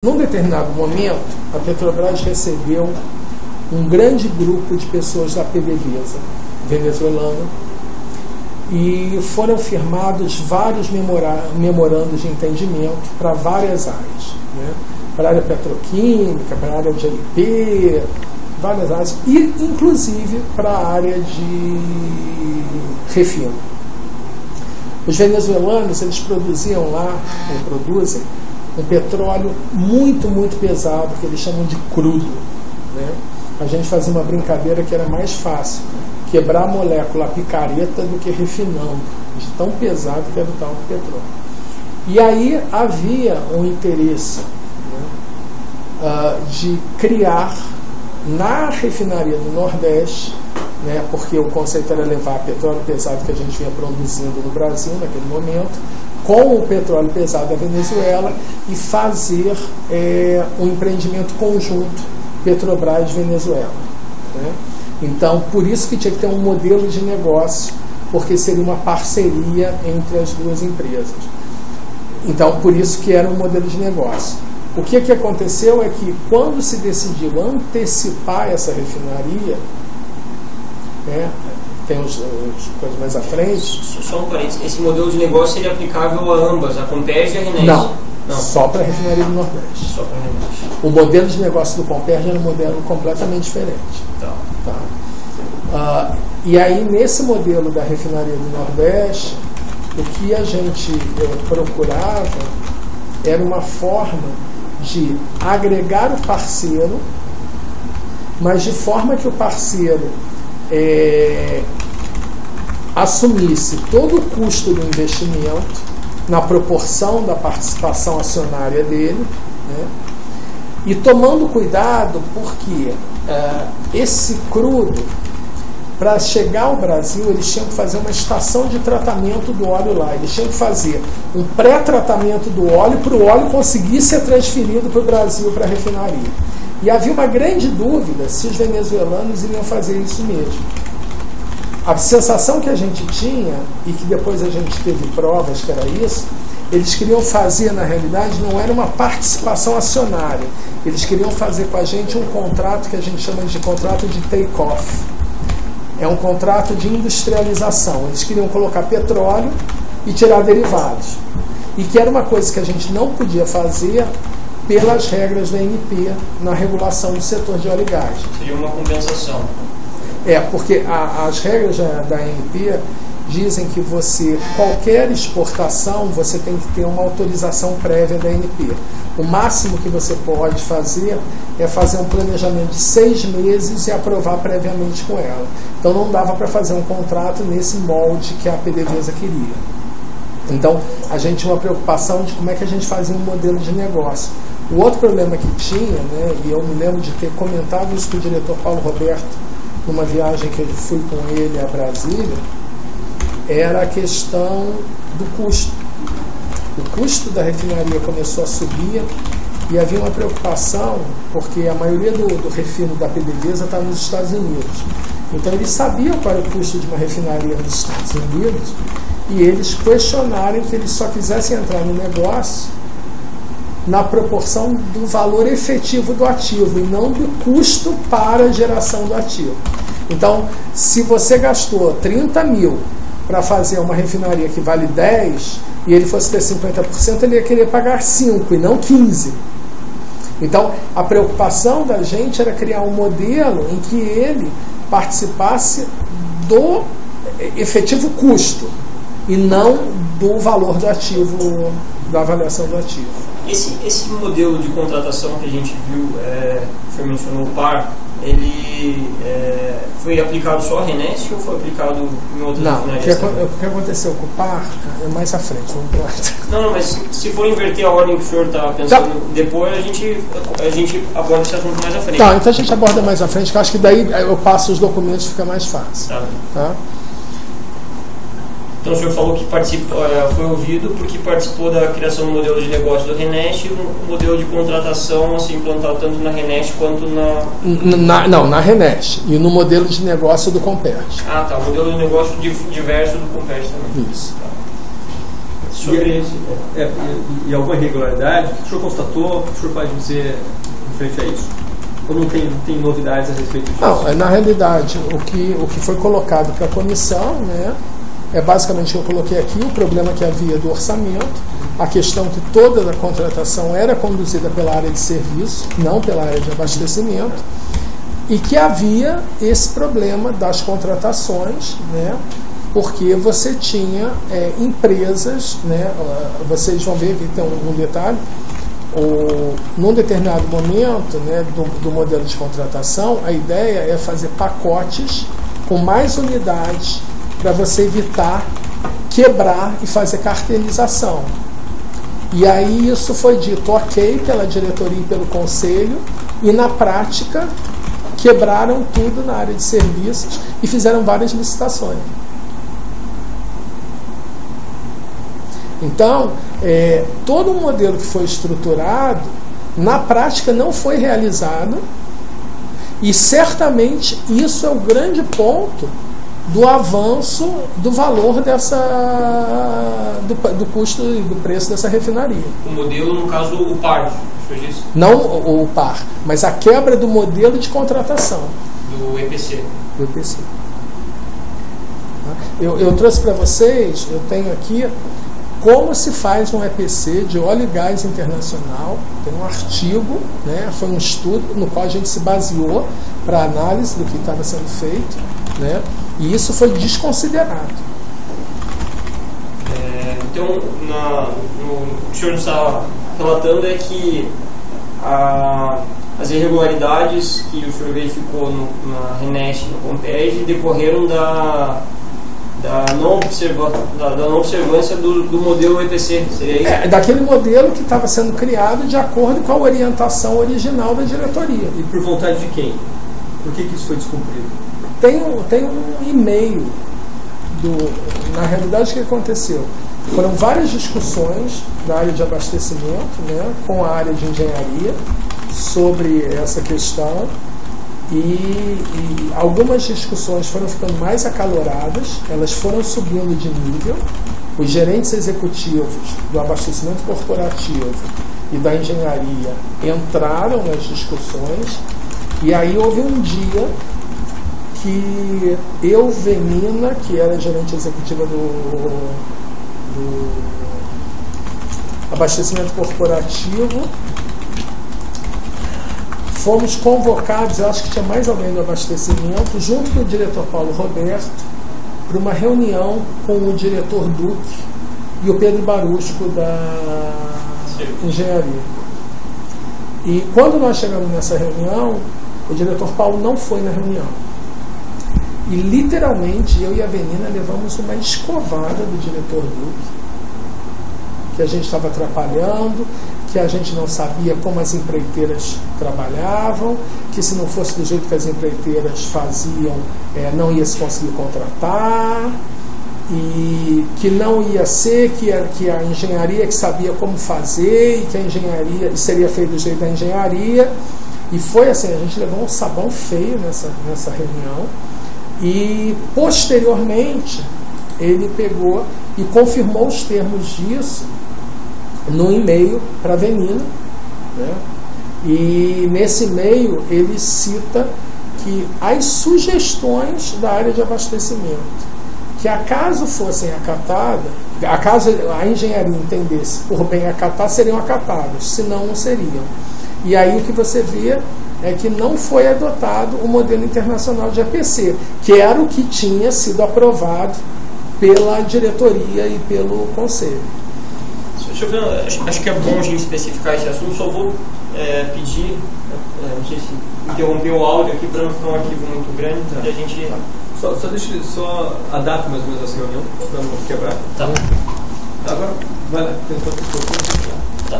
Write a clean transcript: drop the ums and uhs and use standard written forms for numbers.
Num determinado momento, a Petrobras recebeu um grande grupo de pessoas da PDVSA venezuelana e foram firmados vários memorandos de entendimento para várias áreas, né? Para a área petroquímica, para a área de AIP, várias áreas, e inclusive para a área de refino. Os venezuelanos, eles produziam lá, ou produzem, um petróleo muito pesado, que eles chamam de crudo, né? A gente fazia uma brincadeira que era mais fácil quebrar a molécula a picareta do que refinando, de tão pesado que era o tal do petróleo. E aí havia um interesse, né, de criar na refinaria do Nordeste, né, porque o conceito era levar petróleo pesado que a gente vinha produzindo no Brasil naquele momento, com o petróleo pesado da Venezuela, e fazer um empreendimento conjunto Petrobras-Venezuela, né? Então, por isso que tinha que ter um modelo de negócio, porque seria uma parceria entre as duas empresas. Então, por isso que era um modelo de negócio. O que aconteceu é que, quando se decidiu antecipar essa refinaria, né, tem as coisas mais à frente. Só um parênteses, esse modelo de negócio seria aplicável a ambas, a Comperj e a RNEST? Não, só para a refinaria do Nordeste. Só para a RNEST. O modelo de negócio do Comperj era um modelo completamente diferente. Tá? E aí, nesse modelo da refinaria do Nordeste, o que a gente procurava era uma forma de agregar o parceiro, mas de forma que o parceiro assumisse todo o custo do investimento na proporção da participação acionária dele, né? E tomando cuidado, porque esse crudo, para chegar ao Brasil, eles tinham que fazer uma estação de tratamento do óleo lá. Eles tinham que fazer um pré-tratamento do óleo para o óleo conseguir ser transferido para o Brasil, para a refinaria. E havia uma grande dúvida se os venezuelanos iriam fazer isso mesmo. A sensação que a gente tinha, e que depois a gente teve provas que era isso, eles queriam fazer, na realidade, não era uma participação acionária. Eles queriam fazer com a gente um contrato que a gente chama de contrato de take-off. É um contrato de industrialização. Eles queriam colocar petróleo e tirar derivados. E que era uma coisa que a gente não podia fazer pelas regras da ANP na regulação do setor de óleo e gás. Seria uma compensação. Porque as regras da ANP dizem que qualquer exportação, você tem que ter uma autorização prévia da ANP. O máximo que você pode fazer é fazer um planejamento de 6 meses e aprovar previamente com ela. Então não dava para fazer um contrato nesse molde que a PDVSA queria. Então a gente tinha uma preocupação de como é que a gente fazia um modelo de negócio. O outro problema que tinha, né, e eu me lembro de ter comentado isso com o diretor Paulo Roberto numa viagem que eu fui com ele a Brasília, era a questão do custo. O custo da refinaria começou a subir e havia uma preocupação, porque a maioria do refino da PDVSA está nos Estados Unidos. Então eles sabiam qual era o custo de uma refinaria nos Estados Unidos e eles questionaram que eles só quisessem entrar no negócio na proporção do valor efetivo do ativo e não do custo para a geração do ativo. Então, se você gastou 30 mil para fazer uma refinaria que vale 10 e ele fosse ter 50%, ele ia querer pagar 5 e não 15. Então, a preocupação da gente era criar um modelo em que ele participasse do efetivo custo e não do valor do ativo, da avaliação do ativo. Esse modelo de contratação que a gente viu, o senhor mencionou o par, ele foi aplicado só a RNEST ou foi aplicado em outras refinarias? Não, o que aconteceu com o par é mais à frente, vamos lá. Não, mas se for inverter a ordem que o senhor está pensando, depois a gente aborda esse assunto mais à frente. Tá, então a gente aborda mais à frente, que eu acho que daí eu passo os documentos e fica mais fácil. Tá? Então o senhor falou que foi ouvido porque participou da criação do modelo de negócio do RNEST e o modelo de contratação assim, implantado tanto na RNEST quanto na RNEST e no modelo de negócio do Comperj. Ah, tá. O modelo de negócio diverso do Comperj também. Isso. sobre isso. E alguma irregularidade? O que o senhor constatou? O que o senhor pode dizer referente a isso? Ou não tem novidades a respeito disso? Não, na realidade, o que foi colocado para a comissão, né, é basicamente o que eu coloquei aqui, o problema que havia do orçamento, a questão que toda a contratação era conduzida pela área de serviço, não pela área de abastecimento, e que havia esse problema das contratações, né, porque você tinha empresas, né, vocês vão ver que tem um detalhe, num determinado momento, né, do modelo de contratação, a ideia é fazer pacotes com mais unidades para você evitar quebrar e fazer cartelização. E aí isso foi dito ok pela diretoria e pelo conselho, e na prática quebraram tudo na área de serviços e fizeram várias licitações. Então, todo um modelo que foi estruturado, na prática não foi realizado, e certamente isso é o grande ponto do avanço do valor do custo e do preço dessa refinaria. O modelo, no caso, o par, foi isso? Não o par, mas a quebra do modelo de contratação. Do EPC. Do EPC. Eu trouxe para vocês, eu tenho aqui como se faz um EPC de óleo e gás internacional. Tem um artigo, né, foi um estudo no qual a gente se baseou para análise do que estava sendo feito, né, e isso foi desconsiderado. Então, o que o senhor está relatando é que as irregularidades que o senhor verificou na RENEST e no COMPEG decorreram da não observância do modelo EPC, seria isso? Daquele modelo que estava sendo criado de acordo com a orientação original da diretoria. E por vontade de quem? Por que isso foi descumprido? Tem um e-mail na realidade, o que aconteceu? Foram várias discussões da área de abastecimento, né, com a área de engenharia sobre essa questão. E algumas discussões foram ficando mais acaloradas, elas foram subindo de nível. Os gerentes executivos do abastecimento corporativo e da engenharia entraram nas discussões, e aí houve um dia que eu, Venina, que era gerente executiva do abastecimento corporativo, fomos convocados, eu acho que tinha mais alguém do abastecimento, junto com o diretor Paulo Roberto, para uma reunião com o diretor Duque e o Pedro Barusco da engenharia. E quando nós chegamos nessa reunião, o diretor Paulo não foi na reunião. E literalmente eu e a Venina levamos uma escovada do diretor Duque, que a gente estava atrapalhando, que a gente não sabia como as empreiteiras trabalhavam, que se não fosse do jeito que as empreiteiras faziam, não ia se conseguir contratar, e que não ia ser que a engenharia que sabia como fazer, e que a engenharia seria feito do jeito da engenharia. E foi assim, a gente levou um sabão feio nessa reunião, e posteriormente ele pegou e confirmou os termos disso no e-mail para a Venina, né? E nesse e-mail ele cita que as sugestões da área de abastecimento, que acaso fossem acatadas, acaso a engenharia entendesse por bem acatar, seriam acatadas, senão não seriam. E aí o que você vê é que não foi adotado o modelo internacional de EPC, que era o que tinha sido aprovado pela diretoria e pelo conselho. Acho que é bom a gente especificar esse assunto. Só vou pedir, não sei se interromper o áudio aqui para não ficar um arquivo muito grande, e a gente... Só deixa a data mais ou menos dessa reunião, para não quebrar. Tá. Agora, vai lá. Tá.